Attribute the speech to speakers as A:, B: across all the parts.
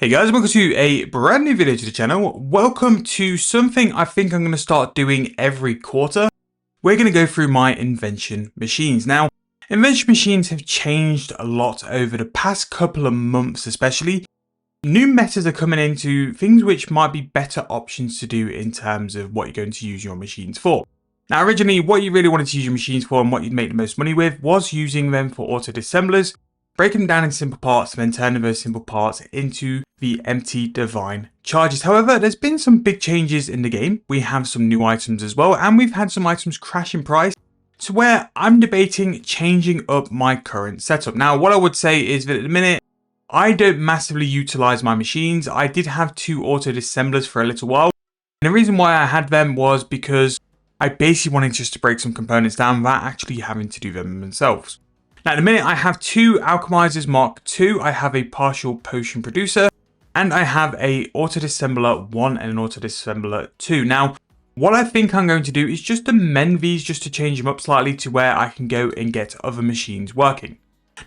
A: Hey guys, welcome to a brand new video to the channel. Welcome to something I think I'm going to start doing every quarter. We're going to go through my Invention machines. Now, Invention machines have changed a lot over the past couple of months especially. New methods are coming into things which might be better options to do in terms of what you're going to use your machines for. Now originally, what you really wanted to use your machines for and what you'd make the most money with was using them for auto disassemblers, breaking them down in simple parts and then turning those simple parts into the empty divine charges. However, there's been some big changes in the game. We have some new items as well, and we've had some items crash in price to where I'm debating changing up my current setup. Now, what I would say is that at the minute, I don't massively utilize my machines. I did have two auto disassemblers for a little while. And the reason why I had them was because I basically wanted just to break some components down without actually having to do them themselves. Now, at the minute, I have two Alchemizers Mark II, I have a partial potion producer, and I have a auto disassembler 1 and an auto disassembler 2. Now, what I think I'm going to do is just amend these just to change them up slightly to where I can go and get other machines working.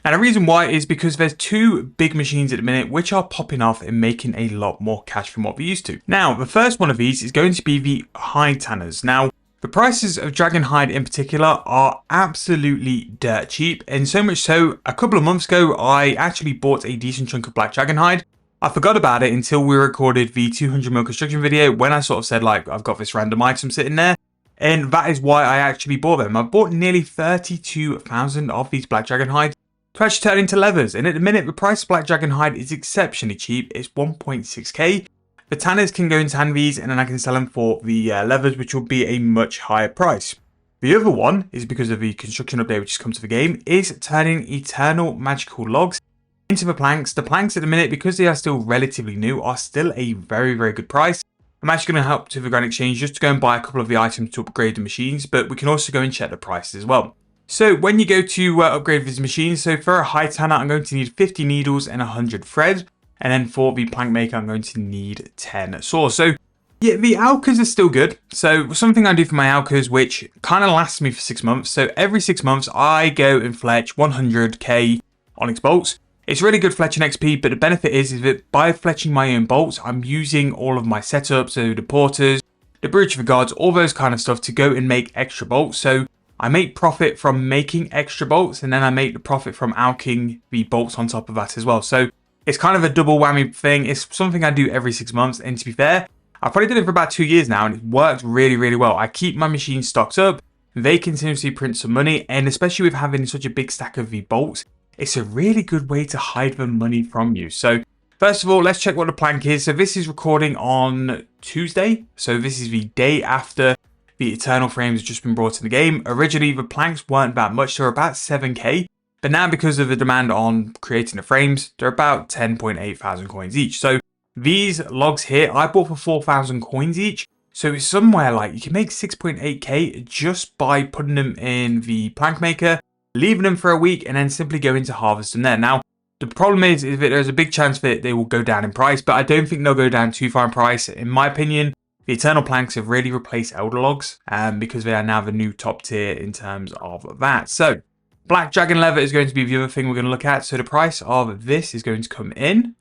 A: Now, the reason why is because there's two big machines at the minute which are popping off and making a lot more cash from what we used to. Now, the first one of these is going to be the hide tanners. Now, the prices of dragon hide in particular are absolutely dirt cheap, and so much so, a couple of months ago, I actually bought a decent chunk of black dragon hide. I forgot about it until we recorded the 200 mil construction video when I sort of said like, I've got this random item sitting there, and that is why I actually bought them. I bought nearly 32,000 of these black dragon hides to actually turn into leathers, and at the minute, the price of black dragon hide is exceptionally cheap. It's 1.6k. The tanners can go into hand these and then I can sell them for the leathers, which will be a much higher price. The other one is because of the construction update which has come to the game, is turning eternal magical logs into the planks. The planks at the minute, because they are still relatively new, are still a very good price. I'm actually going to help to the Grand Exchange just to go and buy a couple of the items to upgrade the machines, but we can also go and check the prices as well. So when you go to upgrade these machines, so for a hide tanner, I'm going to need 50 needles and 100 thread. And then for the plank maker, I'm going to need 10 saws. So yeah, the alchers are still good. So something I do for my alchers, which kind of lasts me for 6 months. So every 6 months, I go and fletch 100k onyx bolts. It's really good fletching XP, but the benefit is that by fletching my own bolts, I'm using all of my setups, so the porters, the breach of the gods, all those kind of stuff to go and make extra bolts. So I make profit from making extra bolts, and then I make the profit from alching the bolts on top of that as well. So it's kind of a double whammy thing. It's something I do every 6 months. And to be fair, I've probably done it for about 2 years now and it worked really well. I keep my machines stocked up. They continuously print some money. And especially with having such a big stack of the bolts, it's a really good way to hide the money from you. So first of all, let's check what the plank is. So this is recording on Tuesday. So this is the day after the Eternal frames have just been brought in the game. Originally, the planks weren't that much. They were about 7k. But now because of the demand on creating the frames, they're about 10.8 thousand coins each. So these logs here, I bought for 4,000 coins each. So it's somewhere like you can make 6.8k just by putting them in the plank maker, leaving them for a week, and then simply going to harvest them there. Now, the problem is that there's a big chance that they will go down in price, but I don't think they'll go down too far in price. In my opinion, the Eternal planks have really replaced Elder logs because they are now the new top tier in terms of that. So black dragon leather is going to be the other thing we're going to look at. So the price of this is going to come in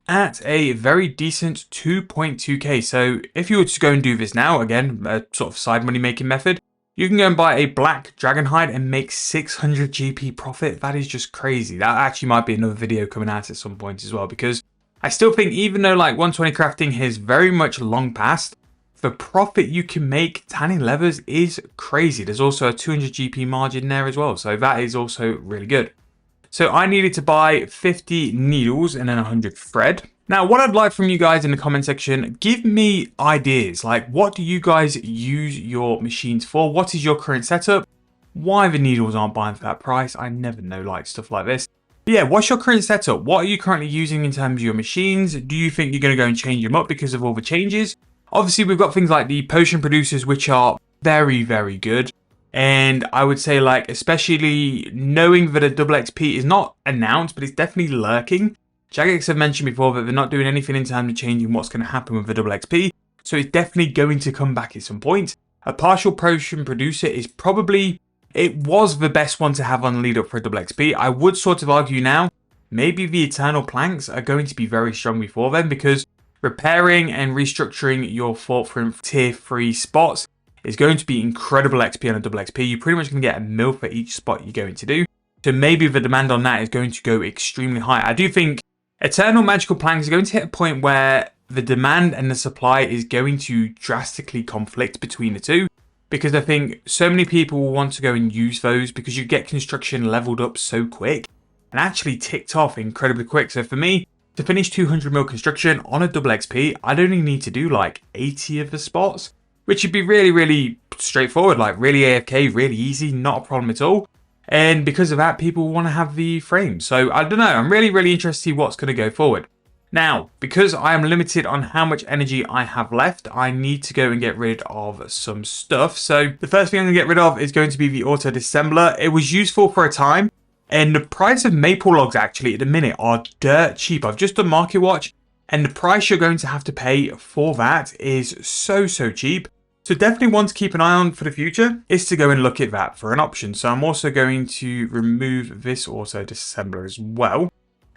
A: at a very decent 2.2k. So if you were to go and do this now, again, a sort of side money making method, you can go and buy a black dragon hide and make 600 GP profit. That is just crazy. That actually might be another video coming out at some point as well, because I still think even though like 120 crafting has very much long passed, the profit you can make tanning leathers is crazy. There's also a 200 GP margin there as well. So that is also really good. So I needed to buy 50 needles and then 100 thread. Now, what I'd like from you guys in the comment section, give me ideas. Like, what do you guys use your machines for? What is your current setup? Why the needles aren't buying for that price? I never know, like stuff like this. But yeah, what's your current setup? What are you currently using in terms of your machines? Do you think you're going to go and change them up because of all the changes? Obviously, we've got things like the potion producers, which are very good. And I would say, like, especially knowing that a double XP is not announced, but it's definitely lurking. Jagex have mentioned before that they're not doing anything in terms of changing what's going to happen with the double XP. So it's definitely going to come back at some point. A partial potion producer is probably, it was the best one to have on the lead up for a double XP. I would sort of argue now maybe the eternal planks are going to be very strong before then, because repairing and restructuring your fort from tier 3 spots is going to be incredible XP on a double XP. You're pretty much going to get a mil for each spot you're going to do. So maybe the demand on that is going to go extremely high. I do think eternal magical planks are going to hit a point where the demand and the supply is going to drastically conflict between the two, because I think so many people will want to go and use those because you get construction leveled up so quick and actually ticked off incredibly quick. So for me, to finish 200 mil construction on a double XP, I'd only need to do like 80 of the spots, which would be really, really straightforward, like really AFK, really easy, not a problem at all. And because of that, people want to have the frames. So I don't know, I'm really, really interested to see what's going to go forward. Now, because I am limited on how much energy I have left, I need to go and get rid of some stuff. So the first thing I'm going to get rid of is going to be the auto disassembler. It was useful for a time, and the price of maple logs actually at the minute are dirt cheap. I've just done market watch, and the price you're going to have to pay for that is so cheap. So definitely one to keep an eye on for the future is to go and look at that for an option. So I'm also going to remove this auto disassembler as well.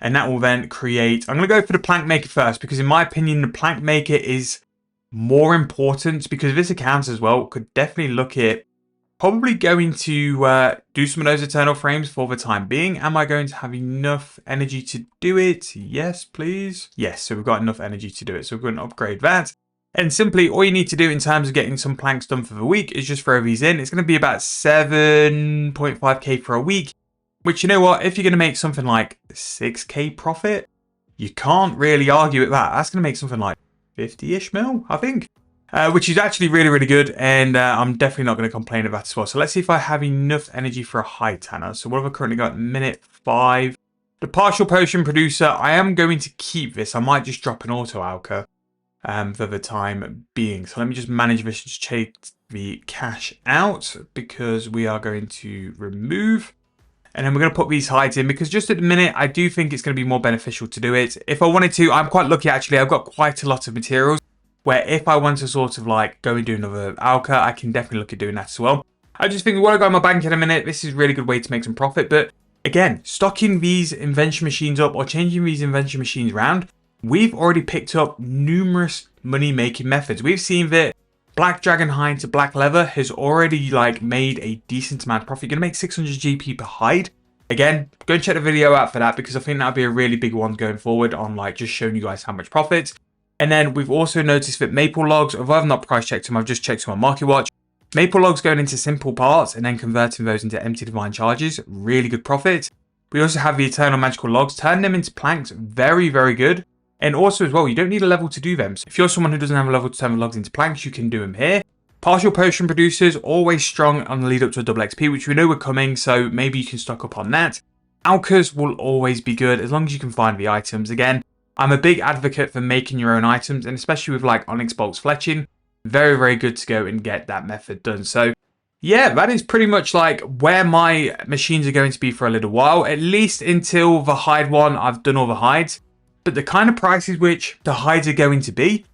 A: And that will then create, I'm going to go for the plank maker first, because in my opinion, the plank maker is more important, because this account as well could definitely look at probably going to do some of those eternal frames for the time being. Am I going to have enough energy to do it? Yes, please. Yes, so we've got enough energy to do it. So we're going to upgrade that. And simply all you need to do in terms of getting some planks done for the week is just throw these in. It's going to be about 7.5k for a week, which, you know what, if you're going to make something like 6k profit, you can't really argue with that. That's going to make something like 50-ish mil, I think, which is actually really, really good. And I'm definitely not going to complain about that as well. So let's see if I have enough energy for a high tanner. So what have I currently got? Minute 5. The partial potion producer, I am going to keep this. I might just drop an auto alka for the time being. So let me just manage this and take the cash out, because we are going to remove, and then we're going to put these hides in, because just at the minute I do think it's going to be more beneficial to do it. If I wanted to, I'm quite lucky actually, I've got quite a lot of materials where if I want to sort of like go and do another alka, I can definitely look at doing that as well. I just think what I got in my bank in a minute, this is a really good way to make some profit. But again, stocking these invention machines up or changing these invention machines around, we've already picked up numerous money making methods. We've seen that black dragon hide to black leather has already like made a decent amount of profit. You're gonna make 600 GP per hide. Again, go and check the video out for that, because I think that'll be a really big one going forward on like just showing you guys how much profit. And then we've also noticed that maple logs, although I've not price checked them, I've just checked them on market watch. Maple logs going into simple parts and then converting those into empty divine charges, really good profit. We also have the eternal magical logs, turn them into planks, very, very good. And also as well, you don't need a level to do them. So if you're someone who doesn't have a level to turn the logs into planks, you can do them here. Partial potion producers, always strong on the lead up to a double XP, which we know we're coming, so maybe you can stock up on that. Alkas will always be good as long as you can find the items. Again, I'm a big advocate for making your own items, and especially with like Onyx Bolts fletching, very, very good to go and get that method done. So yeah, that is pretty much like where my machines are going to be for a little while, at least until the hide one, I've done all the hides. But the kind of prices which the hides are going to be,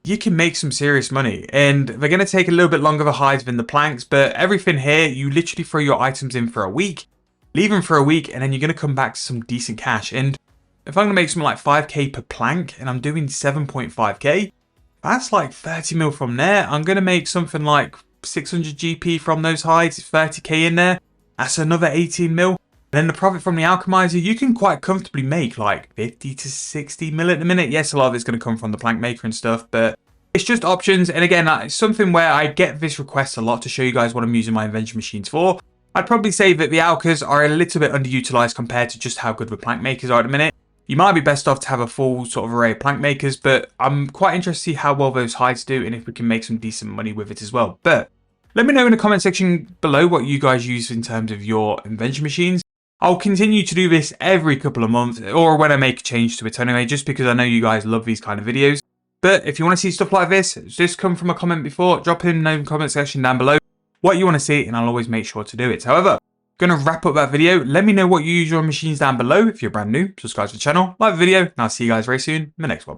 A: you can make some serious money. And they're going to take a little bit longer, the hides, than the planks. But everything here, you literally throw your items in for a week, leave them for a week, and then you're going to come back to some decent cash. And if I'm going to make something like 5k per plank, and I'm doing 7.5k, that's like 30 mil from there. I'm going to make something like 600 GP from those hides, 30k in there. That's another 18 mil. Then the profit from the alchemizer, you can quite comfortably make like 50 to 60 mil at the minute. Yes, a lot of it's going to come from the plank maker and stuff, but it's just options. And again, it's something where I get this request a lot to show you guys what I'm using my invention machines for. I'd probably say that the alkas are a little bit underutilized compared to just how good the plank makers are at the minute. You might be best off to have a full sort of array of plank makers, but I'm quite interested to see how well those hides do and if we can make some decent money with it as well. But let me know in the comment section below what you guys use in terms of your invention machines. I'll continue to do this every couple of months, or when I make a change to it anyway, just because I know you guys love these kind of videos. But if you want to see stuff like this, just come from a comment before, drop in the comment section down below what you want to see, and I'll always make sure to do it. However, I'm going to wrap up that video. Let me know what you use your machines down below. If you're brand new, subscribe to the channel, like the video, and I'll see you guys very soon in the next one.